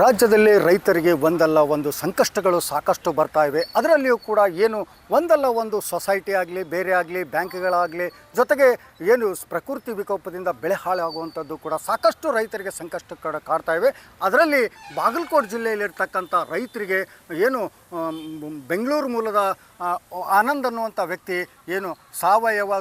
ರಾಜ್ಯದಲ್ಲಿ ರೈತರಿಗೆ ಒಂದಲ್ಲ ಒಂದು ಸಂಕಷ್ಟಗಳು ಸಾಕಷ್ಟು ಬರ್ತಾ ಇವೆ. ಅದರಲ್ಲಿಯೂ ಕೂಡ ಏನು ಒಂದಲ್ಲ ಒಂದು ಸೊಸೈಟಿ ಆಗಲಿ, ಬೇರೆ ಆಗಲಿ, ಬ್ಯಾಂಕ್ಗಳಾಗಲಿ, ಜೊತೆಗೆ ಏನು ಪ್ರಕೃತಿ ವಿಕೋಪದಿಂದ ಬೆಳೆ ಹಾಳಾಗುವಂಥದ್ದು ಕೂಡ ಸಾಕಷ್ಟು ರೈತರಿಗೆ ಸಂಕಷ್ಟ ಕಾಡ್ತಾ ಇವೆ. ಅದರಲ್ಲಿ ಬಾಗಲಕೋಟೆ ಜಿಲ್ಲೆಯಲ್ಲಿರ್ತಕ್ಕಂಥ ರೈತರಿಗೆ ಏನು ಬೆಂಗಳೂರು ಮೂಲದ ಆನಂದ್ ಅನ್ನುವಂಥ ವ್ಯಕ್ತಿ ಏನು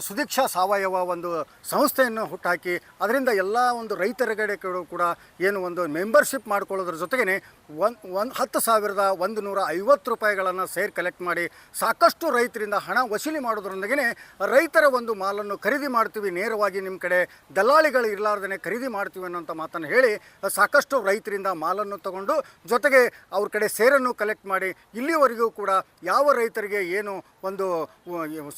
ಸುದೀಕ್ಷಾ ಸಾವಯವ ಒಂದು ಸಂಸ್ಥೆಯನ್ನು ಹುಟ್ಟಾಕಿ ಅದರಿಂದ ಎಲ್ಲ ಒಂದು ರೈತರುಗಡೆ ಕೂಡ ಏನು ಒಂದು ಮೆಂಬರ್ಶಿಪ್ ಮಾಡ್ಕೊಳ್ಳೋದ್ರ ಜೊತೆಗೇ 10,150 ರೂಪಾಯಿಗಳನ್ನು ಕಲೆಕ್ಟ್ ಮಾಡಿ ಸಾಕಷ್ಟು ರೈತರಿಂದ ಹಣ ವಸೂಲಿ ಮಾಡೋದ್ರೊಂದಿಗೆ ರೈತರ ಒಂದು ಮಾಲನ್ನು ಖರೀದಿ ಮಾಡ್ತೀವಿ, ನೇರವಾಗಿ ನಿಮ್ಮ ಕಡೆ ದಲ್ಲಾಳಿಗಳು ಇರಲಾರ್ದೇ ಖರೀದಿ ಮಾಡ್ತೀವಿ ಅನ್ನೋಂಥ ಮಾತನ್ನು ಹೇಳಿ ಸಾಕಷ್ಟು ರೈತರಿಂದ ಮಾಲನ್ನು ತಗೊಂಡು ಜೊತೆಗೆ ಅವ್ರ ಕಡೆ ಸೇರನ್ನು ಕಲೆಕ್ಟ್ ಮಾಡಿ ಇಲ್ಲಿವರೆಗೂ ಕೂಡ ಯಾವ ರೈತರಿಗೆ ಏನು ಒಂದು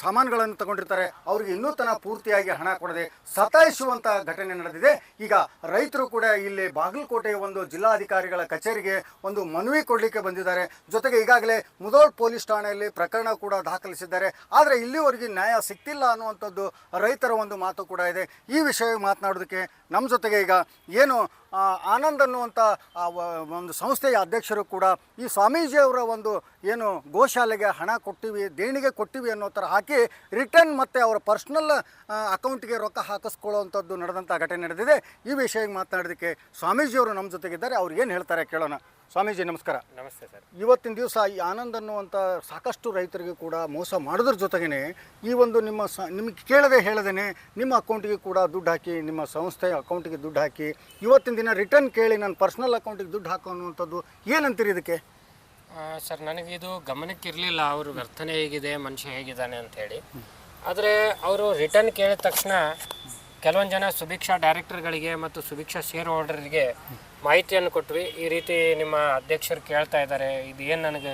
ಸಾಮಾನುಗಳನ್ನು ತಗೊಂಡಿರ್ತಾರೆ ಅವರಿಗೆ ಇನ್ನೂ ತನಕ ಪೂರ್ತಿಯಾಗಿ ಹಣ ಕೊಡದೆ ಸತಾಯಿಸುವಂಥ ಘಟನೆ ನಡೆದಿದೆ. ಈಗ ರೈತರು ಕೂಡ ಇಲ್ಲಿ ಬಾಗಲಕೋಟೆಯ ಒಂದು ಜಿಲ್ಲಾಧಿಕಾರಿಗಳ ಕಚೇರಿಗೆ ಒಂದು ಮನವಿ ಕೊಡಲಿಕ್ಕೆ ಬಂದಿದ್ದಾರೆ. ಜೊತೆಗೆ ಈಗಾಗಲೇ ಮುಧೋಳ್ ಪೊಲೀಸ್ ಠಾಣೆಯಲ್ಲಿ ಪ್ರಕರಣ ಕೂಡ ದಾಖಲಿಸಿದ್ದಾರೆ. ಆದರೆ ಇಲ್ಲಿವರೆಗೆ ನ್ಯಾಯ ಸಿಗ್ತಿಲ್ಲ ಅನ್ನುವಂಥದ್ದು ರೈತರ ಒಂದು ಮಾತು ಕೂಡ ಇದೆ. ಈ ವಿಷಯ ಮಾತನಾಡೋದಕ್ಕೆ ನಮ್ಮ ಜೊತೆಗೆ ಈಗ ಏನು ಆನಂದ್ ಅನ್ನುವಂಥ ಒಂದು ಸಂಸ್ಥೆಯ ಅಧ್ಯಕ್ಷರು ಕೂಡ ಈ ಸ್ವಾಮೀಜಿಯವರ ಒಂದು ಏನು ಗೋಶಾಲೆಗೆ ಹಣ ಕೊಟ್ಟಿವಿ, ದೇಣಿಗೆ ಕೊಟ್ಟಿವಿ ಅನ್ನೋ ಥರ ಹಾಕಿ ರಿಟರ್ನ್ ಮತ್ತು ಅವರ ಪರ್ಸ್ನಲ್ ಅಕೌಂಟ್ಗೆ ರೊಕ್ಕ ಹಾಕಿಸ್ಕೊಳ್ಳುವಂಥದ್ದು ನಡೆದಂಥ ಘಟನೆ ನಡೆದಿದೆ. ಈ ವಿಷಯ ಮಾತನಾಡೋದಕ್ಕೆ ಸ್ವಾಮೀಜಿಯವರು ನಮ್ಮ ಜೊತೆಗಿದ್ದಾರೆ. ಅವ್ರು ಏನು ಹೇಳ್ತಾರೆ ಕೇಳೋಣ. ಸ್ವಾಮೀಜಿ ನಮಸ್ಕಾರ. ನಮಸ್ತೆ ಸರ್. ಇವತ್ತಿನ ದಿವಸ ಈ ಆನಂದ್ ಅನ್ನುವಂಥ ಸಾಕಷ್ಟು ರೈತರಿಗೆ ಕೂಡ ಮೋಸ ಮಾಡೋದ್ರ ಜೊತೆಗೇ ಈ ಒಂದು ನಿಮಗೆ ಕೇಳದೆ ಹೇಳದೇ ನಿಮ್ಮ ಅಕೌಂಟಿಗೆ ಕೂಡ ದುಡ್ಡು ಹಾಕಿ, ನಿಮ್ಮ ಸಂಸ್ಥೆಯ ಅಕೌಂಟಿಗೆ ದುಡ್ಡು ಹಾಕಿ ಇವತ್ತಿನ ದಿನ ರಿಟರ್ನ್ ಕೇಳಿ ನನ್ನ ಪರ್ಸ್ನಲ್ ಅಕೌಂಟಿಗೆ ದುಡ್ಡು ಹಾಕೋ ಅನ್ನುವಂಥದ್ದು ಏನಂತೀರಿ ಇದಕ್ಕೆ? ಸರ್, ನನಗಿದು ಗಮನಕ್ಕಿರಲಿಲ್ಲ ಅವರು ವರ್ತನೆ ಹೇಗಿದೆ, ಮನುಷ್ಯ ಹೇಗಿದ್ದಾನೆ ಅಂಥೇಳಿ. ಆದರೆ ಅವರು ರಿಟರ್ನ್ ಕೇಳಿದ ತಕ್ಷಣ ಕೆಲವೊಂದು ಜನ ಸುಭಿಕ್ಷಾ ಡೈರೆಕ್ಟರ್ಗಳಿಗೆ ಮತ್ತು ಸುಭಿಕ್ಷಾ ಶೇರ್ ಹೋಲ್ಡರ್ಗೆ ಮಾಹಿತಿಯನ್ನು ಕೊಟ್ವಿ. ಈ ರೀತಿ ನಿಮ್ಮ ಅಧ್ಯಕ್ಷರು ಕೇಳ್ತಾ ಇದ್ದಾರೆ, ಇದು ಏನು ನನಗೆ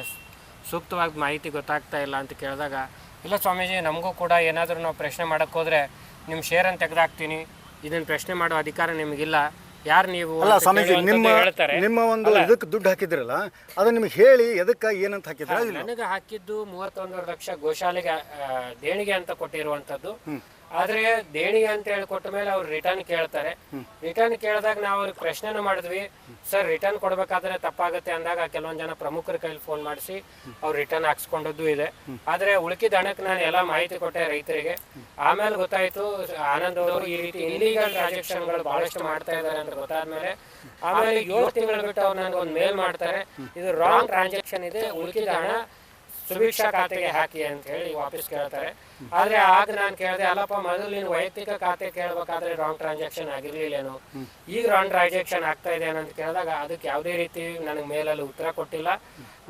ಸೂಕ್ತವಾಗಿ ಮಾಹಿತಿ ಗೊತ್ತಾಗ್ತಾ ಇಲ್ಲ ಅಂತ ಕೇಳಿದಾಗ, ಇಲ್ಲ ಸ್ವಾಮೀಜಿ, ನಮಗೂ ಕೂಡ ಏನಾದರೂ ನಾವು ಪ್ರಶ್ನೆ ಮಾಡೋಕ್ಕೆ ಹೋದರೆ ನಿಮ್ಮ ಶೇರನ್ನು ತೆಗೆದಾಕ್ತೀನಿ, ಇದನ್ನು ಪ್ರಶ್ನೆ ಮಾಡೋ ಅಧಿಕಾರ ನಿಮಗಿಲ್ಲ, ಯಾರು ನೀವು ಸ್ವಾಮೀಜಿ ನಿಮ್ಮ ಒಂದು ಇದಕ್ಕೆ ದುಡ್ಡು ಹಾಕಿದ್ರಲ್ಲ ಅದು ನಿಮಗೆ ಹೇಳಿ ಎದಕ್ಕೆ ಏನಂತ ಹಾಕಿದ್ರ? ನನಗೆ ಹಾಕಿದ್ದು 31 ಲಕ್ಷ ಗೋಶಾಲೆಗೆ ದೇಣಿಗೆ ಅಂತ ಕೊಟ್ಟಿರುವಂಥದ್ದು. ಆದರೆ ದೇಣಿಗೆ ಅಂತ ಹೇಳಿ ಕೊಟ್ಟ ಮೇಲೆ ಅವ್ರು ರಿಟರ್ನ್ ಕೇಳ್ತಾರೆ. ರಿಟರ್ನ್ ಕೇಳಿದಾಗ ನಾವು ಅವ್ರಿಗೆ ಪ್ರಶ್ನೆನೂ ಮಾಡಿದ್ವಿ, ಸರ್ ರಿಟರ್ನ್ ಕೊಡಬೇಕಾದ್ರೆ ತಪ್ಪಾಗುತ್ತೆ ಅಂದಾಗ ಕೆಲವೊಂದು ಜನ ಪ್ರಮುಖರ ಕೈಲಿ ಫೋನ್ ಮಾಡಿಸಿ ಅವ್ರು ರಿಟರ್ನ್ ಹಾಕ್ಸ್ಕೊಂಡದ್ದು ಇದೆ. ಆದರೆ ಉಳುಕಿದ ಹಣಕ್ಕೆ ನಾನು ಎಲ್ಲ ಮಾಹಿತಿ ಕೊಟ್ಟೆ ರೈತರಿಗೆ. ಆಮೇಲೆ ಗೊತ್ತಾಯಿತು ಆನಂದ್ ಅವರು ಈ ರೀತಿ ಇಲ್ಲಿಗಲ್ ಟ್ರಾನ್ಸಾಕ್ಷನ್ಗಳು ಬಹಳಷ್ಟು ಮಾಡ್ತಾ ಇದ್ದಾರೆ ಅಂತ ಗೊತ್ತಾದ್ಮೇಲೆ ಆಮೇಲೆ 7 ತಿಂಗಳು ಬಿಟ್ಟು ಅವ್ರು ನನಗೆ ಒಂದು ಮೇಲ್ ಮಾಡ್ತಾರೆ, ಇದು ರಾಂಗ್ ಟ್ರಾನ್ಸಾಕ್ಷನ್ ಇದೆ, ಉಳುಕಿದ ಹಣ ಸುಭಿಕ್ಷಾ ಖಾತೆಗೆ ಹಾಕಿ ಅಂತ ಹೇಳಿ ವಾಪಸ್ ಕೇಳ್ತಾರೆ. ಆದ್ರೆ ಆಗ ನಾನು ಕೇಳಿದೆ, ಅಲ್ಲಪ್ಪ ಮೊದಲು ನೀನು ವೈಯಕ್ತಿಕ ಖಾತೆ ಕೇಳ್ಬೇಕಾದ್ರೆ ರಾಂಗ್ ಟ್ರಾನ್ಸಾಕ್ಷನ್ ಆಗಿರ್ಲಿಲ್ಲೇನು, ಈಗ ರಾಂಗ್ ಟ್ರಾನ್ಸಾಕ್ಷನ್ ಆಗ್ತಾ ಇದೆ ಅಂತ ಕೇಳಿದಾಗ ಅದಕ್ಕೆ ಯಾವುದೇ ರೀತಿ ನನಗೆ ಮೇಲಲ್ಲಿ ಉತ್ತರ ಕೊಟ್ಟಿಲ್ಲ.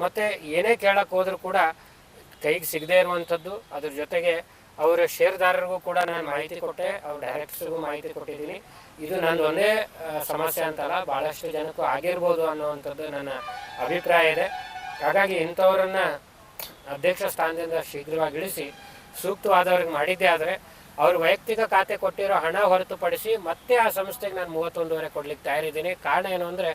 ಮತ್ತೆ ಏನೇ ಕೇಳಕ್ ಹೋದ್ರು ಕೂಡ ಕೈಗೆ ಸಿಗದೆ ಇರುವಂಥದ್ದು. ಅದ್ರ ಜೊತೆಗೆ ಅವರ ಷೇರ್ದಾರರಿಗೂ ಕೂಡ ನಾನು ಮಾಹಿತಿ ಕೊಟ್ಟೆ, ಅವ್ರ ಡೈರೆಕ್ಟರ್ಸ್ಗೂ ಮಾಹಿತಿ ಕೊಟ್ಟಿದ್ದೀನಿ. ಇದು ನಂದು ಒಂದೇ ಸಮಸ್ಯೆ ಅಂತಲ್ಲ, ಬಹಳಷ್ಟು ಜನಕ್ಕೂ ಆಗಿರ್ಬೋದು ಅನ್ನುವಂಥದ್ದು ನನ್ನ ಅಭಿಪ್ರಾಯ ಇದೆ. ಹಾಗಾಗಿ ಇಂಥವ್ರನ್ನ ಅಧ್ಯಕ್ಷ ಸ್ಥಾನದಿಂದ ಶೀಘ್ರವಾಗಿ ಇಳಿಸಿ ಸೂಕ್ತವಾದವ್ರಿಗೆ ಮಾಡಿದ್ದೆ. ಆದರೆ ಅವ್ರ ವೈಯಕ್ತಿಕ ಖಾತೆ ಕೊಟ್ಟಿರೋ ಹಣ ಹೊರತುಪಡಿಸಿ ಮತ್ತೆ ಆ ಸಂಸ್ಥೆಗೆ ನಾನು 31.5 ಕೊಡ್ಲಿಕ್ಕೆ ತಯಾರಿದ್ದೀನಿ. ಕಾರಣ ಏನು ಅಂದರೆ,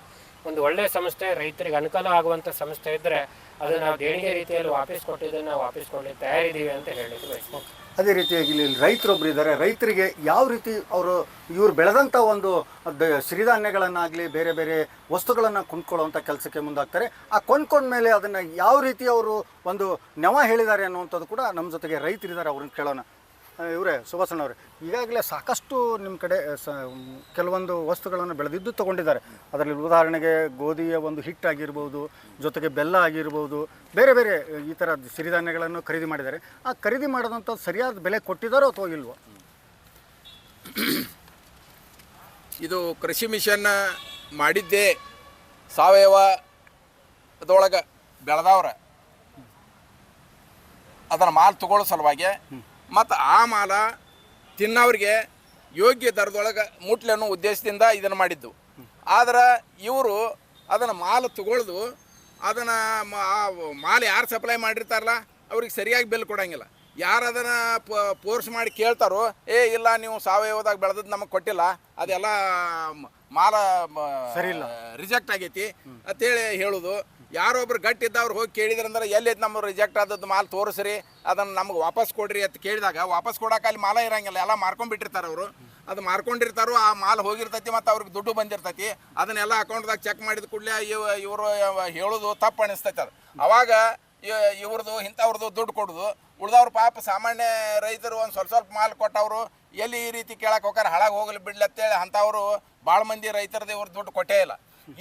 ಒಂದು ಒಳ್ಳೆಯ ಸಂಸ್ಥೆ, ರೈತರಿಗೆ ಅನುಕೂಲ ಆಗುವಂಥ ಸಂಸ್ಥೆ ಇದ್ದರೆ ಅದು ನಾವು ದೇಣಿಗೆ ರೀತಿಯಲ್ಲಿ ವಾಪಸ್ ಕೊಟ್ಟಿದ್ದನ್ನು ನಾವು ವಾಪಸ್ ಕೊಡ್ಲಿಕ್ಕೆ ತಯಾರಿದ್ದೀವಿ ಅಂತ ಹೇಳಿದ್ದು ಬಯಸ್ತೀನಿ. ಅದೇ ರೀತಿಯಾಗಿ ಇಲ್ಲಿ ರೈತರೊಬ್ಬರು ಇದ್ದಾರೆ. ರೈತರಿಗೆ ಯಾವ ರೀತಿ ಇವರು ಬೆಳೆದಂಥ ಒಂದು ಸಿರಿಧಾನ್ಯಗಳನ್ನಾಗಲಿ ಬೇರೆ ಬೇರೆ ವಸ್ತುಗಳನ್ನು ಕೊಂಡ್ಕೊಳ್ಳುವಂಥ ಕೆಲಸಕ್ಕೆ ಮುಂದಾಗ್ತಾರೆ. ಆ ಕೊಂಡ್ಕೊಂಡ್ಮೇಲೆ ಅದನ್ನು ಯಾವ ರೀತಿ ಅವರು ಒಂದು ನೆವ ಹೇಳಿದ್ದಾರೆ ಅನ್ನುವಂಥದ್ದು ಕೂಡ ನಮ್ಮ ಜೊತೆಗೆ ರೈತರಿದ್ದಾರೆ, ಅವ್ರನ್ನ ಕೇಳೋಣ. ಇವರೇ ಸುಭಾಷಣ್ಣವ್ರೆ, ಈಗಾಗಲೇ ಸಾಕಷ್ಟು ನಿಮ್ಮ ಕಡೆ ಕೆಲವೊಂದು ವಸ್ತುಗಳನ್ನು ಬೆಳೆದಿದ್ದು ತೊಗೊಂಡಿದ್ದಾರೆ. ಅದರಲ್ಲಿ ಉದಾಹರಣೆಗೆ ಗೋಧಿಯ ಒಂದು ಹಿಟ್ಟಾಗಿರ್ಬೋದು, ಜೊತೆಗೆ ಬೆಲ್ಲ ಆಗಿರ್ಬೋದು, ಬೇರೆ ಬೇರೆ ಈ ಥರ ಸಿರಿಧಾನ್ಯಗಳನ್ನು ಖರೀದಿ ಮಾಡಿದ್ದಾರೆ. ಆ ಖರೀದಿ ಮಾಡೋದಂಥ ಸರಿಯಾದ ಬೆಲೆ ಕೊಟ್ಟಿದ್ದಾರೋ ಅಥವಾ ಇಲ್ವೋ? ಇದು ಕೃಷಿ ಮಿಷನ್ ಮಾಡಿದ್ದೇ ಸಾವಯವದೊಳಗೆ ಬೆಳೆದವ್ರ ಅದನ್ನು ಮಾಲ್ ತಗೊಳ್ಳೋ ಸಲುವಾಗಿ ಮತ್ತು ಆ ಮಾಲ ತಿನ್ನೋರಿಗೆ ಯೋಗ್ಯ ದರದೊಳಗೆ ಮುಟ್ಲಿ ಅನ್ನೋ ಉದ್ದೇಶದಿಂದ ಇದನ್ನು ಮಾಡಿದ್ದು. ಆದ್ರೆ ಇವರು ಅದನ್ನು ಮಾಲು ತಗೊಳ್ದು ಅದನ್ನು ಮಾಲ್ ಯಾರು ಸಪ್ಲೈ ಮಾಡಿರ್ತಾರಲ್ಲ ಅವ್ರಿಗೆ ಸರಿಯಾಗಿ ಬೆಲೆ ಕೊಡೋಂಗಿಲ್ಲ. ಯಾರು ಅದನ್ನು ಫೋರ್ಸ್ ಮಾಡಿ ಕೇಳ್ತಾರೋ, ಇಲ್ಲ ನೀವು ಸಾವಯವದಾಗ ಬೆಳೆದದ್ದು ನಮಗೆ ಕೊಟ್ಟಿಲ್ಲ, ಅದೆಲ್ಲ ಮಾಲ ಸರಿ ಇಲ್ಲ, ರಿಜೆಕ್ಟ್ ಆಗೈತಿ ಅಂತೇಳಿ ಹೇಳೋದು. ಯಾರೊಬ್ರು ಗಟ್ಟಿದ್ದವ್ರು ಹೋಗಿ ಕೇಳಿದ್ರಂದ್ರೆ ಎಲ್ಲೈತೆ ನಮ್ಮ ರಿಜೆಕ್ಟ್ ಆದದ್ದು ಮಾಲ್ ತೋರಿಸ್ರಿ, ಅದನ್ನು ನಮ್ಗೆ ವಾಪಸ್ ಕೊಡ್ರಿ ಅಂತ ಕೇಳಿದಾಗ ವಾಪಸ್ ಕೊಡೋಕೆ ಅಲ್ಲಿ ಮಾಲ ಇರೋಂಗಿಲ್ಲ, ಎಲ್ಲ ಮಾರ್ಕೊಂಡ್ಬಿಟ್ಟಿರ್ತಾರೆ ಅವರು. ಅದು ಮಾರ್ಕೊಂಡಿರ್ತಾರೋ ಆ ಮಾಲ್ ಹೋಗಿರ್ತೈತಿ ಮತ್ತು ಅವ್ರಿಗೆ ದುಡ್ಡು ಬಂದಿರ್ತೈತಿ. ಅದನ್ನೆಲ್ಲ ಅಕೌಂಟ್ದಾಗ ಚೆಕ್ ಮಾಡಿದ ಕೂಡಲೇ ಇವರು ಹೇಳೋದು ತಪ್ಪು ಅನಿಸ್ತೈತೆ. ಅದು ಅವಾಗ ಇವ್ರದ್ದು ಇಂಥವ್ರದ್ದು ದುಡ್ಡು ಕೊಡೋದು, ಉಳ್ದವ್ರು ಪಾಪ ಸಾಮಾನ್ಯ ರೈತರು ಒಂದು ಸ್ವಲ್ಪ ಮಾಲ್ ಕೊಟ್ಟವರು ಎಲ್ಲಿ ಈ ರೀತಿ ಕೇಳಕ್ಕೆ ಹೋಗಾರ ಹಾಳಾಗಿ ಹೋಗಲಿ ಬಿಡ್ಲತ್ತೇಳಿ ಅಂಥವ್ರು ಭಾಳ ಮಂದಿ ರೈತರದ್ದು ಇವ್ರ ದುಡ್ಡು ಕೊಟ್ಟೇ ಇಲ್ಲ.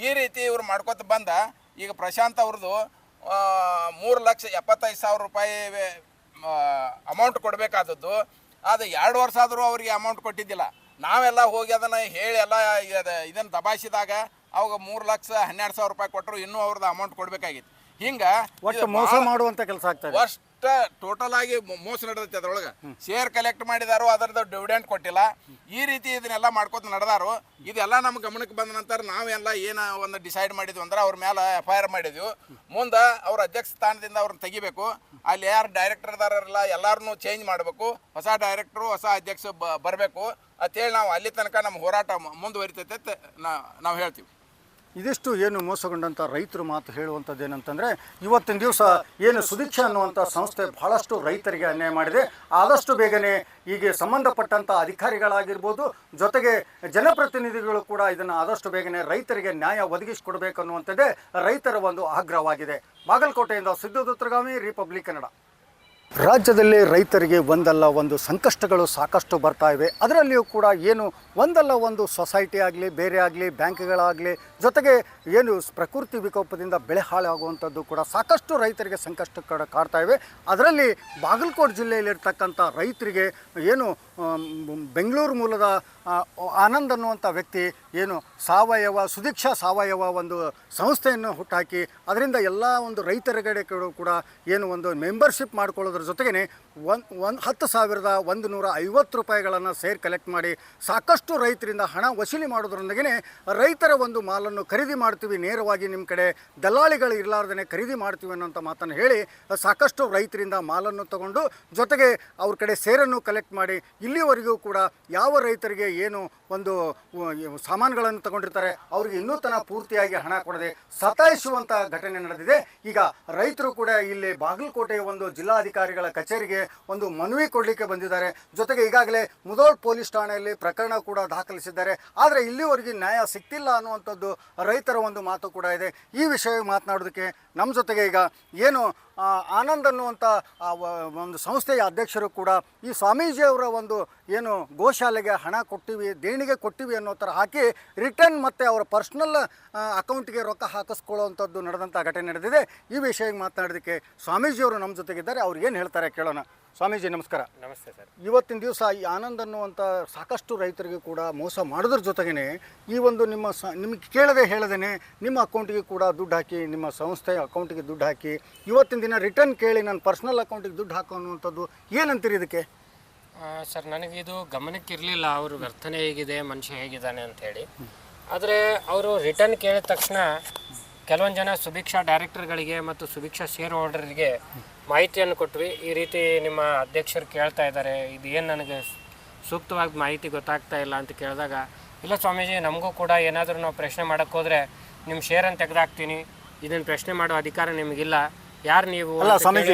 ಈ ರೀತಿ ಇವ್ರು ಮಾಡ್ಕೊತ ಬಂದ ಈಗ ಪ್ರಶಾಂತ್ ಅವ್ರದ್ದು 3,75,000 ರೂಪಾಯಿ ಅಮೌಂಟ್ ಕೊಡಬೇಕಾದದ್ದು. ಅದು 2 ವರ್ಷ ಆದರೂ ಅವ್ರಿಗೆ ಅಮೌಂಟ್ ಕೊಟ್ಟಿದ್ದಿಲ್ಲ. ನಾವೆಲ್ಲ ಹೋಗಿ ಅದನ್ನು ಹೇಳಿ ಎಲ್ಲ ಇದನ್ನು ದಬಾಯಿಸಿದಾಗ ಅವಾಗ 3,12,000 ರೂಪಾಯಿ ಕೊಟ್ಟರು, ಇನ್ನೂ ಅವ್ರದ್ದು ಅಮೌಂಟ್ ಕೊಡಬೇಕಾಗಿತ್ತು. ಹಿಂಗೆ ಒಟ್ಟು ಮೋಸ ಮಾಡುವಂಥ ಕೆಲಸ ಆಗ್ತದೆ. ಅಷ್ಟು ಟೋಟಲ್ ಆಗಿ ಮೋಸ ನಡೆದೈತೆ. ಅದ್ರೊಳಗೆ ಶೇರ್ ಕಲೆಕ್ಟ್ ಮಾಡಿದಾರೋ ಅದರದ್ದು ಡಿವಿಡೆಂಟ್ ಕೊಟ್ಟಿಲ್ಲ. ಈ ರೀತಿ ಇದನ್ನೆಲ್ಲ ಮಾಡ್ಕೊತ ನಡೆದಾರು. ಇದೆಲ್ಲ ನಮ್ಮ ಗಮನಕ್ಕೆ ಬಂದ ನಂತರ ನಾವೆಲ್ಲ ಏನು ಒಂದು ಡಿಸೈಡ್ ಮಾಡಿದ್ವಿ ಅಂದ್ರೆ ಅವ್ರ ಮೇಲೆ FIR ಮಾಡಿದ್ವಿ. ಮುಂದೆ ಅವ್ರ ಅಧ್ಯಕ್ಷ ಸ್ಥಾನದಿಂದ ಅವ್ರನ್ನ ತೆಗಿಬೇಕು. ಅಲ್ಲಿ ಯಾರು ಡೈರೆಕ್ಟರ್ ಇದಾರಲ್ಲ ಎಲ್ಲರನ್ನೂ ಚೇಂಜ್ ಮಾಡಬೇಕು. ಹೊಸ ಡೈರೆಕ್ಟ್ರು ಹೊಸ ಅಧ್ಯಕ್ಷ ಬರಬೇಕು ಅಂತೇಳಿ ನಾವು ಅಲ್ಲಿ ತನಕ ನಮ್ಮ ಹೋರಾಟ ಮುಂದುವರಿತೈತೆ ಅಂತ ನಾವು ಹೇಳ್ತೀವಿ. ಇದಿಷ್ಟು ಏನು ಮೋಸಗೊಂಡಂಥ ರೈತರು ಮಾತು ಹೇಳುವಂಥದ್ದು ಏನಂತಂದರೆ, ಇವತ್ತಿನ ದಿವಸ ಏನು ಸುದೀಕ್ಷಾ ಅನ್ನುವಂಥ ಸಂಸ್ಥೆ ಬಹಳಷ್ಟು ರೈತರಿಗೆ ಅನ್ಯಾಯ ಮಾಡಿದೆ. ಆದಷ್ಟು ಬೇಗನೆ ಈಗ ಸಂಬಂಧಪಟ್ಟಂಥ ಅಧಿಕಾರಿಗಳಾಗಿರ್ಬೋದು, ಜೊತೆಗೆ ಜನಪ್ರತಿನಿಧಿಗಳು ಕೂಡ ಇದನ್ನು ಆದಷ್ಟು ಬೇಗನೆ ರೈತರಿಗೆ ನ್ಯಾಯ ಒದಗಿಸಿಕೊಡ್ಬೇಕು ಅನ್ನುವಂಥದ್ದೇ ರೈತರ ಒಂದು ಆಗ್ರಹವಾಗಿದೆ. ಬಾಗಲಕೋಟೆಯಿಂದ ಸಿದ್ದು ದುತ್ರಗಾಮಿ, ರಿಪಬ್ಲಿಕ್ ಕನ್ನಡ. ರಾಜ್ಯದಲ್ಲಿ ರೈತರಿಗೆ ಒಂದಲ್ಲ ಒಂದು ಸಂಕಷ್ಟಗಳು ಸಾಕಷ್ಟು ಬರ್ತಾ ಇವೆ. ಅದರಲ್ಲಿಯೂ ಕೂಡ ಏನು ಒಂದಲ್ಲ ಒಂದು ಸೊಸೈಟಿ ಆಗಲಿ, ಬೇರೆ ಆಗಲಿ, ಬ್ಯಾಂಕ್ಗಳಾಗಲಿ, ಜೊತೆಗೆ ಏನು ಪ್ರಕೃತಿ ವಿಕೋಪದಿಂದ ಬೆಳೆ ಹಾಳಾಗುವಂಥದ್ದು ಕೂಡ ಸಾಕಷ್ಟು ರೈತರಿಗೆ ಸಂಕಷ್ಟ ಕಾಡ್ತಾ ಇವೆ. ಅದರಲ್ಲಿ ಬಾಗಲಕೋಟೆ ಜಿಲ್ಲೆಯಲ್ಲಿರ್ತಕ್ಕಂಥ ರೈತರಿಗೆ ಏನು ಬೆಂಗಳೂರು ಮೂಲದ ಆನಂದ್ ಅನ್ನುವಂಥ ವ್ಯಕ್ತಿ ಏನು ಸುದೀಕ್ಷಾ ಸಾವಯವ ಒಂದು ಸಂಸ್ಥೆಯನ್ನು ಹುಟ್ಟಾಕಿ ಅದರಿಂದ ಎಲ್ಲ ಒಂದು ರೈತರುಗಡೆ ಕೂಡ ಏನು ಒಂದು ಮೆಂಬರ್ಶಿಪ್ ಮಾಡ್ಕೊಳ್ಳೋದ್ರ ಜೊತೆಗೇ 10,150 ರೂಪಾಯಿಗಳನ್ನು ಸೇರ್ ಕಲೆಕ್ಟ್ ಮಾಡಿ ಸಾಕಷ್ಟು ರೈತರಿಂದ ಹಣ ವಸೂಲಿ ಮಾಡೋದ್ರೊಂದಿಗೆ ರೈತರ ಒಂದು ಮಾಲನ್ನು ಖರೀದಿ ಮಾಡ್ತೀವಿ, ನೇರವಾಗಿ ನಿಮ್ಮ ಕಡೆ ದಲ್ಲಾಳಿಗಳು ಇರಲಾರ್ದೇ ಖರೀದಿ ಮಾಡ್ತೀವಿ ಅನ್ನೋಂಥ ಮಾತನ್ನು ಹೇಳಿ ಸಾಕಷ್ಟು ರೈತರಿಂದ ಮಾಲನ್ನು ತಗೊಂಡು ಜೊತೆಗೆ ಅವ್ರ ಕಡೆ ಸೇರನ್ನು ಕಲೆಕ್ಟ್ ಮಾಡಿ ಇಲ್ಲಿವರೆಗೂ ಕೂಡ ಯಾವ ರೈತರಿಗೆ ಏನು ಒಂದು ಸಾಮಾನುಗಳನ್ನು ತಗೊಂಡಿರ್ತಾರೆ ಅವರಿಗೆ ಇನ್ನೂ ತನಕ ಪೂರ್ತಿಯಾಗಿ ಹಣ ಕೊಡದೆ ಸತಾಯಿಸುವಂಥ ಘಟನೆ ನಡೆದಿದೆ. ಈಗ ರೈತರು ಕೂಡ ಇಲ್ಲಿ ಬಾಗಲಕೋಟೆಯ ಒಂದು ಜಿಲ್ಲಾಧಿಕಾರಿಗಳ ಕಚೇರಿಗೆ ಒಂದು ಮನವಿ ಕೊಡಲಿಕ್ಕೆ ಬಂದಿದ್ದಾರೆ. ಜೊತೆಗೆ ಈಗಾಗಲೇ ಮುಧೋಳ್ ಪೊಲೀಸ್ ಠಾಣೆಯಲ್ಲಿ ಪ್ರಕರಣ ಕೂಡ ದಾಖಲಿಸಿದ್ದಾರೆ. ಆದರೆ ಇಲ್ಲಿವರೆಗೆ ನ್ಯಾಯ ಸಿಗ್ತಿಲ್ಲ ಅನ್ನುವಂಥದ್ದು ರೈತರ ಒಂದು ಮಾತು ಕೂಡ ಇದೆ. ಈ ವಿಷಯ ಮಾತನಾಡೋದಕ್ಕೆ ನಮ್ಮ ಜೊತೆಗೆ ಈಗ ಏನು ಆನಂದ್ ಅನ್ನುವಂಥ ಒಂದು ಸಂಸ್ಥೆಯ ಅಧ್ಯಕ್ಷರು ಕೂಡ ಈ ಸ್ವಾಮೀಜಿಯವರ ಒಂದು ಏನು ಗೋಶಾಲೆಗೆ ಹಣ ಕೊಟ್ಟಿವಿ, ದೇಣಿಗೆ ಕೊಟ್ಟಿವಿ ಅನ್ನೋ ಥರ ಹಾಕಿ ರಿಟರ್ನ್ ಮತ್ತು ಅವರ ಪರ್ಸ್ನಲ್ ಅಕೌಂಟ್ಗೆ ರೊಕ್ಕ ಹಾಕಿಸ್ಕೊಳ್ಳುವಂಥದ್ದು ನಡೆದಂಥ ಘಟನೆ ನಡೆದಿದೆ. ಈ ವಿಷಯ ಮಾತನಾಡೋದಕ್ಕೆ ಸ್ವಾಮೀಜಿಯವರು ನಮ್ಮ ಜೊತೆಗಿದ್ದಾರೆ. ಅವ್ರು ಏನು ಹೇಳ್ತಾರೆ ಕೇಳೋಣ. ಸ್ವಾಮೀಜಿ ನಮಸ್ಕಾರ. ನಮಸ್ತೆ ಸರ್. ಇವತ್ತಿನ ದಿವಸ ಈ ಆನಂದ್ ಅನ್ನುವಂಥ ಸಾಕಷ್ಟು ರೈತರಿಗೆ ಕೂಡ ಮೋಸ ಮಾಡೋದ್ರ ಜೊತೆಗೇ ಈ ಒಂದು ನಿಮಗೆ ಕೇಳದೆ ಹೇಳದೇ ನಿಮ್ಮ ಅಕೌಂಟಿಗೆ ಕೂಡ ದುಡ್ಡು ಹಾಕಿ, ನಿಮ್ಮ ಸಂಸ್ಥೆಯ ಅಕೌಂಟಿಗೆ ದುಡ್ಡು ಹಾಕಿ ಇವತ್ತಿನ ದಿನ ರಿಟರ್ನ್ ಕೇಳಿ ನನ್ನ ಪರ್ಸ್ನಲ್ ಅಕೌಂಟಿಗೆ ದುಡ್ಡು ಹಾಕೋ ಅನ್ನುವಂಥದ್ದು ಏನಂತೀರಿ ಇದಕ್ಕೆ? ಸರ್, ನನಗಿದು ಗಮನಕ್ಕೆ ಇರಲಿಲ್ಲ ಅವ್ರ ವರ್ತನೆ ಹೇಗಿದೆ, ಮನುಷ್ಯ ಹೇಗಿದ್ದಾನೆ ಅಂಥೇಳಿ. ಆದರೆ ಅವರು ರಿಟರ್ನ್ ಕೇಳಿದ ತಕ್ಷಣ ಕೆಲವೊಂದು ಜನ ಸುಭಿಕ್ಷಾ ಡೈರೆಕ್ಟರ್ಗಳಿಗೆ ಮತ್ತು ಸುಭಿಕ್ಷಾ ಶೇರ್ ಹೋಲ್ಡರ್ಗೆ ಮಾಹಿತಿಯನ್ನು ಕೊಟ್ವಿ. ಈ ರೀತಿ ನಿಮ್ಮ ಅಧ್ಯಕ್ಷರು ಕೇಳ್ತಾ ಇದ್ದಾರೆ, ಇದು ಏನು ನನಗೆ ಸೂಕ್ತವಾಗಿ ಮಾಹಿತಿ ಗೊತ್ತಾಗ್ತಾ ಇಲ್ಲ ಅಂತ ಕೇಳಿದಾಗ, ಇಲ್ಲ ಸ್ವಾಮೀಜಿ, ನಮಗೂ ಕೂಡ ಏನಾದರೂ ನಾವು ಪ್ರಶ್ನೆ ಮಾಡೋಕ್ಕೆ ಹೋದರೆ ನಿಮ್ಮ ಶೇರನ್ನು ತೆಗೆದಾಕ್ತೀನಿ, ಇದನ್ನು ಪ್ರಶ್ನೆ ಮಾಡೋ ಅಧಿಕಾರ ನಿಮಗಿಲ್ಲ, ಯಾರು ನೀವು ಅಲ್ಲ ಸ್ವಾಮೀಜಿ,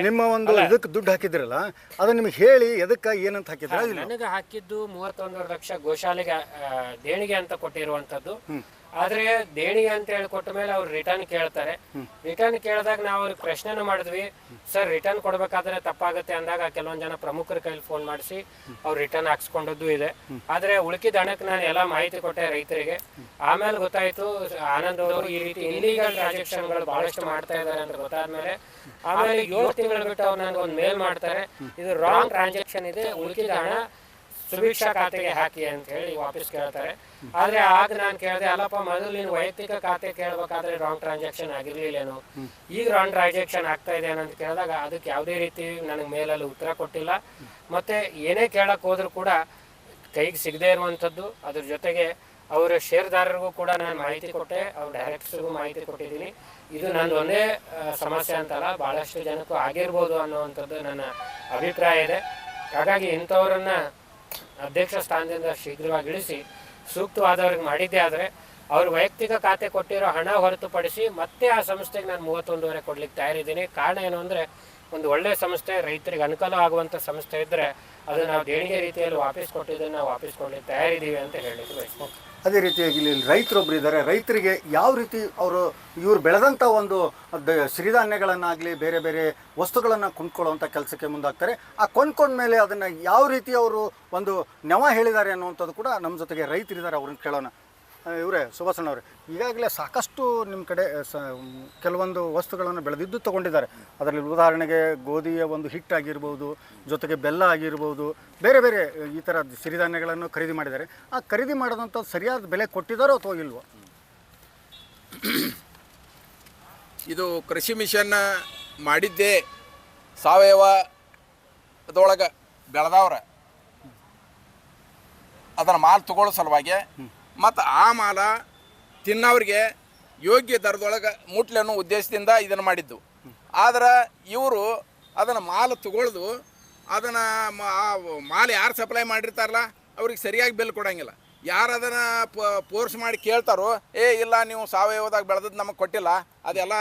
ನಿಮ್ಮ ಒಂದು ಇದಕ್ಕೆ ದುಡ್ಡು ಹಾಕಿದ್ರಲ್ಲ ಅದು ನಿಮ್ಗೆ ಹೇಳಿ ಎದಕ್ಕೆ ಏನಂತ ಹಾಕಿದ್ರೆ? ನನಗೆ ಹಾಕಿದ್ದು 31 ಲಕ್ಷ ಗೋಶಾಲೆಗೆ ದೇಣಿಗೆ ಅಂತ ಕೊಟ್ಟಿರುವಂಥದ್ದು. ಆದ್ರೆ ದೇಣಿಗೆ ಅಂತ ಹೇಳಿ ಕೊಟ್ಟ ಮೇಲೆ ಅವ್ರು ರಿಟರ್ನ್ ಕೇಳ್ತಾರೆ. ರಿಟರ್ನ್ ಕೇಳಿದಾಗ ನಾವು ಅವ್ರಿಗೆ ಪ್ರಶ್ನೆನೂ ಮಾಡಿದ್ವಿ, ಸರ್ ರಿಟರ್ನ್ ಕೊಡ್ಬೇಕಾದ್ರೆ ತಪ್ಪಾಗುತ್ತೆ ಅಂದಾಗ ಕೆಲವೊಂದು ಜನ ಪ್ರಮುಖರ ಕೈಲಿ ಫೋನ್ ಮಾಡಿಸಿ ಅವ್ರು ರಿಟರ್ನ್ ಹಾಕ್ಸ್ಕೊಂಡದ್ದು ಇದೆ. ಆದ್ರೆ ಉಳುಕಿದ ಹಣಕ್ಕೆ ನಾನು ಎಲ್ಲ ಮಾಹಿತಿ ಕೊಟ್ಟೆ ರೈತರಿಗೆ. ಆಮೇಲೆ ಗೊತ್ತಾಯ್ತು ಆನಂದ್ ಅವರು ಈ ರೀತಿ ಇಲ್ಲಿಗಲ್ ಟ್ರಾನ್ಸಾಕ್ಷನ್ಗಳು ಬಹಳಷ್ಟು ಮಾಡ್ತಾ ಇದ್ದಾರೆ ಅಂತ ಗೊತ್ತಾದ್ಮೇಲೆ ಆಮೇಲೆ 7 ತಿಂಗಳು ಬಿಟ್ಟು ಅವ್ರು ನನಗೆ ಒಂದು ಮೇಲ್ ಮಾಡ್ತಾರೆ, ಇದು ರಾಂಗ್ ಟ್ರಾನ್ಸಾಕ್ಷನ್ ಇದೆ, ಉಳುಕಿದ ಹಣ ಸುಭಿಕ್ಷಾ ಖಾತೆಗೆ ಹಾಕಿ ಅಂತ ಹೇಳಿ ವಾಪಸ್ ಕೇಳ್ತಾರೆ. ಆದ್ರೆ ಆಗ ನಾನು ಕೇಳಿದೆ, ಅಲ್ಲಪ್ಪ ಮೊದಲು ನೀನು ವೈಯಕ್ತಿಕ ಖಾತೆ ಕೇಳ್ಬೇಕಾದ್ರೆ ರಾಂಗ್ ಟ್ರಾನ್ಸಾಕ್ಷನ್ ಆಗಿರ್ಲಿಲ್ಲೇನು, ಈಗ ರಾಂಗ್ ಟ್ರಾನ್ಸಾಕ್ಷನ್ ಆಗ್ತಾ ಇದೆ ಅಂತ ಕೇಳಿದಾಗ ಅದಕ್ಕೆ ಯಾವುದೇ ರೀತಿ ನನಗೆ ಮೇಲಲ್ಲಿ ಉತ್ತರ ಕೊಟ್ಟಿಲ್ಲ. ಮತ್ತೆ ಏನೇ ಕೇಳಕ್ ಹೋದ್ರು ಕೂಡ ಕೈಗೆ ಸಿಗದೆ ಇರುವಂಥದ್ದು. ಅದ್ರ ಜೊತೆಗೆ ಅವರ ಷೇರ್ದಾರರಿಗೂ ಕೂಡ ನಾನು ಮಾಹಿತಿ ಕೊಟ್ಟೆ, ಅವ್ರ ಡೈರೆಕ್ಟರ್ಸ್ಗೂ ಮಾಹಿತಿ ಕೊಟ್ಟಿದ್ದೀನಿ. ಇದು ನಂದು ಒಂದೇ ಸಮಸ್ಯೆ ಅಂತಲ್ಲ, ಬಹಳಷ್ಟು ಜನಕ್ಕೂ ಆಗಿರ್ಬೋದು ಅನ್ನುವಂಥದ್ದು ನನ್ನ ಅಭಿಪ್ರಾಯ ಇದೆ. ಹಾಗಾಗಿ ಇಂಥವರನ್ನ ಅಧ್ಯಕ್ಷ ಸ್ಥಾನದಿಂದ ಶೀಘ್ರವಾಗಿ ಇಳಿಸಿ ಸೂಕ್ತವಾದವ್ರಿಗೆ ಮಾಡಿದ್ದೆ. ಆದರೆ ಅವ್ರ ವೈಯಕ್ತಿಕ ಖಾತೆ ಕೊಟ್ಟಿರೋ ಹಣ ಹೊರತುಪಡಿಸಿ ಮತ್ತೆ ಆ ಸಂಸ್ಥೆಗೆ ನಾನು 31.5 ಕೊಡ್ಲಿಕ್ಕೆ ತಯಾರಿದ್ದೀನಿ. ಕಾರಣ ಏನು ಅಂದರೆ ಒಂದು ಒಳ್ಳೆಯ ಸಂಸ್ಥೆ, ರೈತರಿಗೆ ಅನುಕೂಲ ಆಗುವಂಥ ಸಂಸ್ಥೆ ಇದ್ದರೆ ಅದು ನಾವು ದೇಣಿಗೆ ರೀತಿಯಲ್ಲಿ ವಾಪಸ್ ಕೊಟ್ಟಿದ್ದನ್ನು ನಾವು ವಾಪಸ್ ಕೊಡಲಿಕ್ಕೆ ತಯಾರಿದ್ದೀವಿ ಅಂತ ಹೇಳಲಿಕ್ಕೆ ಬಯಸ್ತೀನಿ. ಅದೇ ರೀತಿಯಾಗಿ ಇಲ್ಲಿ ರೈತರೊಬ್ಬರು ಇದ್ದಾರೆ. ರೈತರಿಗೆ ಯಾವ ರೀತಿ ಇವರು ಬೆಳೆದಂಥ ಒಂದು ಸಿರಿಧಾನ್ಯಗಳನ್ನಾಗಲಿ ಬೇರೆ ಬೇರೆ ವಸ್ತುಗಳನ್ನು ಕೊಂಡ್ಕೊಳ್ಳುವಂಥ ಕೆಲಸಕ್ಕೆ ಮುಂದಾಗ್ತಾರೆ. ಆ ಕೊಂಡ್ಕೊಂಡ್ಮೇಲೆ ಅದನ್ನು ಯಾವ ರೀತಿ ಅವರು ಒಂದು ನೆವ ಹೇಳಿದ್ದಾರೆ ಅನ್ನುವಂಥದ್ದು ಕೂಡ ನಮ್ಮ ಜೊತೆಗೆ ರೈತರಿದ್ದಾರೆ, ಅವ್ರನ್ನ ಕೇಳೋಣ. ಇವರೇ ಸುಭಾಷಣ್ಣವ್ರೆ, ಈಗಾಗಲೇ ಸಾಕಷ್ಟು ನಿಮ್ಮ ಕಡೆ ಕೆಲವೊಂದು ವಸ್ತುಗಳನ್ನು ಬೆಳೆದಿದ್ದು ತೊಗೊಂಡಿದ್ದಾರೆ. ಅದರಲ್ಲಿ ಉದಾಹರಣೆಗೆ ಗೋಧಿಯ ಒಂದು ಹಿಟ್ಟಾಗಿರ್ಬೋದು, ಜೊತೆಗೆ ಬೆಲ್ಲ ಆಗಿರ್ಬೋದು, ಬೇರೆ ಬೇರೆ ಈ ಥರ ಸಿರಿಧಾನ್ಯಗಳನ್ನು ಖರೀದಿ ಮಾಡಿದ್ದಾರೆ. ಆ ಖರೀದಿ ಮಾಡೋದಂಥ ಸರಿಯಾದ ಬೆಲೆ ಕೊಟ್ಟಿದ್ದಾರೋ ಅಥವಾ ಇಲ್ವೋ? ಇದು ಕೃಷಿ ಮಿಷನ್ ಮಾಡಿದ್ದೇ ಸಾವಯವದೊಳಗೆ ಬೆಳೆದವ್ರ ಅದನ್ನು ಮಾಲ್ ತಗೊಳ್ಳೋ ಸಲುವಾಗಿ ಮತ್ತು ಆ ಮಾಲ ತಿನ್ನೋರಿಗೆ ಯೋಗ್ಯ ದರದೊಳಗೆ ಮುಟ್ಲಿ ಅನ್ನೋ ಉದ್ದೇಶದಿಂದ ಇದನ್ನು ಮಾಡಿದ್ದು. ಆದ್ರೆ ಇವರು ಅದನ್ನು ಮಾಲು ತಗೊಳ್ದು ಅದನ್ನು ಮಾಲ್ ಯಾರು ಸಪ್ಲೈ ಮಾಡಿರ್ತಾರಲ್ಲ ಅವ್ರಿಗೆ ಸರಿಯಾಗಿ ಬೆಲೆ ಕೊಡೋಂಗಿಲ್ಲ. ಯಾರು ಅದನ್ನು ಫೋರ್ಸ್ ಮಾಡಿ ಕೇಳ್ತಾರೋ, ಇಲ್ಲ ನೀವು ಸಾವಯವದಾಗ ಬೆಳೆದದ್ದು ನಮಗೆ ಕೊಟ್ಟಿಲ್ಲ, ಅದೆಲ್ಲ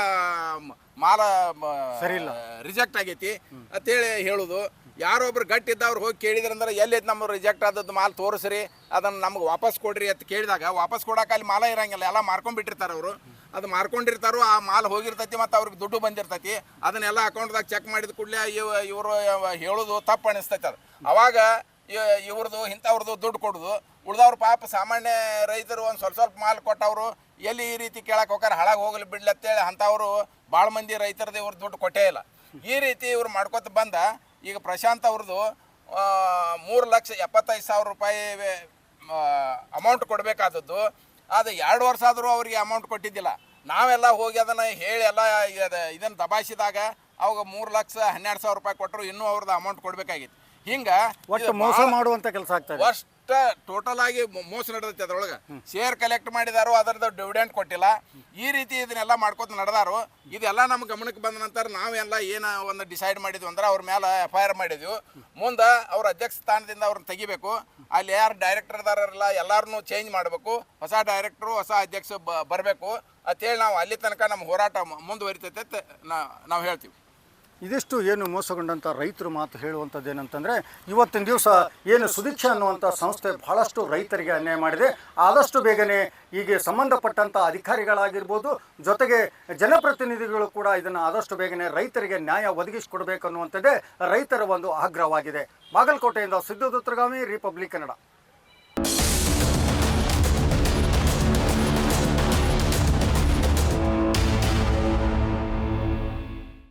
ಮಾಲ ಸರಿಯಿಲ್ಲ, ರಿಜೆಕ್ಟ್ ಆಗೈತಿ ಅಂತೇಳಿ ಹೇಳೋದು. ಯಾರೊಬ್ರು ಗಟ್ಟಿದ್ದವ್ರು ಹೋಗಿ ಕೇಳಿದ್ರಂದ್ರೆ ಎಲ್ಲೈತೆ ನಮ್ಮ ರಿಜೆಕ್ಟ್ ಆದದ್ದು ಮಾಲ್ ತೋರಿಸ್ರಿ, ಅದನ್ನು ನಮ್ಗೆ ವಾಪಸ್ ಕೊಡ್ರಿ ಅಂತ ಕೇಳಿದಾಗ ವಾಪಸ್ ಕೊಡೋಕೆ ಅಲ್ಲಿ ಮಾಲ ಇರೋಂಗಿಲ್ಲ, ಎಲ್ಲ ಮಾರ್ಕೊಂಡ್ಬಿಟ್ಟಿರ್ತಾರೆ ಅವರು. ಅದು ಮಾರ್ಕೊಂಡಿರ್ತಾರೋ, ಆ ಮಾಲ್ ಹೋಗಿರ್ತೈತಿ ಮತ್ತು ಅವ್ರಿಗೆ ದುಡ್ಡು ಬಂದಿರ್ತೈತಿ. ಅದನ್ನೆಲ್ಲ ಅಕೌಂಟ್ದಾಗ ಚೆಕ್ ಮಾಡಿದ ಕೂಡಲೇ ಇವರು ಹೇಳೋದು ತಪ್ಪು ಅನಿಸ್ತೈತೆ. ಅದು ಅವಾಗ ಇವ್ರದ್ದು ಇಂಥವ್ರದ್ದು ದುಡ್ಡು ಕೊಡೋದು. ಉಳ್ದವ್ರು ಪಾಪ ಸಾಮಾನ್ಯ ರೈತರು ಒಂದು ಸ್ವಲ್ಪ ಮಾಲ್ ಕೊಟ್ಟವರು ಎಲ್ಲಿ ಈ ರೀತಿ ಕೇಳಕ್ಕೆ ಹೋಗಾರೆ ಹಾಳಾಗಿ ಹೋಗಲಿ ಬಿಡ್ಲಿ ಅಂತೇಳಿ ಅಂಥವ್ರು ಭಾಳ ಮಂದಿ ರೈತರದ್ದು ಇವ್ರ ದುಡ್ಡು ಕೊಟ್ಟೇ ಇಲ್ಲ. ಈ ರೀತಿ ಇವ್ರು ಮಾಡ್ಕೊತ ಬಂದ ಈಗ ಪ್ರಶಾಂತ್ ಅವ್ರದ್ದು 3,75,000 ರೂಪಾಯಿ ಅಮೌಂಟ್ ಕೊಡಬೇಕಾದದ್ದು. ಅದು 2 ವರ್ಷ ಆದರೂ ಅವರಿಗೆ ಅಮೌಂಟ್ ಕೊಟ್ಟಿದ್ದಿಲ್ಲ. ನಾವೆಲ್ಲ ಹೋಗಿ ಅದನ್ನು ಹೇಳಿ ಎಲ್ಲ ಇದನ್ನು ದಬಾಯಿಸಿದಾಗ ಅವಾಗ 3,12,000 ರೂಪಾಯಿ ಕೊಟ್ಟರು, ಇನ್ನೂ ಅವ್ರದ್ದು ಅಮೌಂಟ್ ಕೊಡಬೇಕಾಗಿತ್ತು. ಹಿಂಗೆ ಒಟ್ಟು ಮೋಸ ಮಾಡುವಂಥ ಕೆಲಸ ಆಗ್ತದೆ. ಅಷ್ಟು ಟೋಟಲ್ ಆಗಿ ಮೋಸ ನಡೆದೈತೆ. ಅದ್ರೊಳಗೆ ಶೇರ್ ಕಲೆಕ್ಟ್ ಮಾಡಿದಾರೋ, ಅದರದ್ದು ಡಿವಿಡೆಂಡ್ ಕೊಟ್ಟಿಲ್ಲ. ಈ ರೀತಿ ಇದನ್ನೆಲ್ಲ ಮಾಡ್ಕೊತ ನಡೆದಾರು. ಇದೆಲ್ಲ ನಮ್ಮ ಗಮನಕ್ಕೆ ಬಂದ ನಂತರ ನಾವೆಲ್ಲ ಏನು ಒಂದು ಡಿಸೈಡ್ ಮಾಡಿದ್ವಿ ಅಂದ್ರೆ ಅವ್ರ ಮೇಲೆ FIR ಮಾಡಿದ್ವಿ. ಮುಂದೆ ಅವ್ರ ಅಧ್ಯಕ್ಷ ಸ್ಥಾನದಿಂದ ಅವ್ರನ್ನ ತೆಗಿಬೇಕು. ಅಲ್ಲಿ ಯಾರು ಡೈರೆಕ್ಟರ್ ಇದಾರಲ್ಲ ಎಲ್ಲರನ್ನೂ ಚೇಂಜ್ ಮಾಡಬೇಕು. ಹೊಸ ಡೈರೆಕ್ಟ್ರು, ಹೊಸ ಅಧ್ಯಕ್ಷ ಬರಬೇಕು ಅಂತೇಳಿ ನಾವು ಅಲ್ಲಿ ತನಕ ನಮ್ಮ ಹೋರಾಟ ಮುಂದುವರಿತೈತೆ ಅಂತ ನಾವು ಹೇಳ್ತೀವಿ. ಇದಿಷ್ಟು ಏನು ಮೋಸಗೊಂಡಂಥ ರೈತರು ಮಾತು ಹೇಳುವಂಥದ್ದು ಏನಂತಂದರೆ, ಇವತ್ತಿನ ದಿವಸ ಏನು ಸುದೀಕ್ಷಾ ಅನ್ನುವಂಥ ಸಂಸ್ಥೆ ಬಹಳಷ್ಟು ರೈತರಿಗೆ ಅನ್ಯಾಯ ಮಾಡಿದೆ. ಆದಷ್ಟು ಬೇಗನೆ ಈಗ ಸಂಬಂಧಪಟ್ಟಂಥ ಅಧಿಕಾರಿಗಳಾಗಿರ್ಬೋದು, ಜೊತೆಗೆ ಜನಪ್ರತಿನಿಧಿಗಳು ಕೂಡ ಇದನ್ನು ಆದಷ್ಟು ಬೇಗನೆ ರೈತರಿಗೆ ನ್ಯಾಯ ಒದಗಿಸಿಕೊಡ್ಬೇಕು ಅನ್ನುವಂಥದ್ದೇ ರೈತರ ಒಂದು ಆಗ್ರಹವಾಗಿದೆ. ಬಾಗಲಕೋಟೆಯಿಂದ ಸಿದ್ದು ದುತ್ರಗಾಮಿ, ರಿಪಬ್ಲಿಕ್ ಕನ್ನಡ.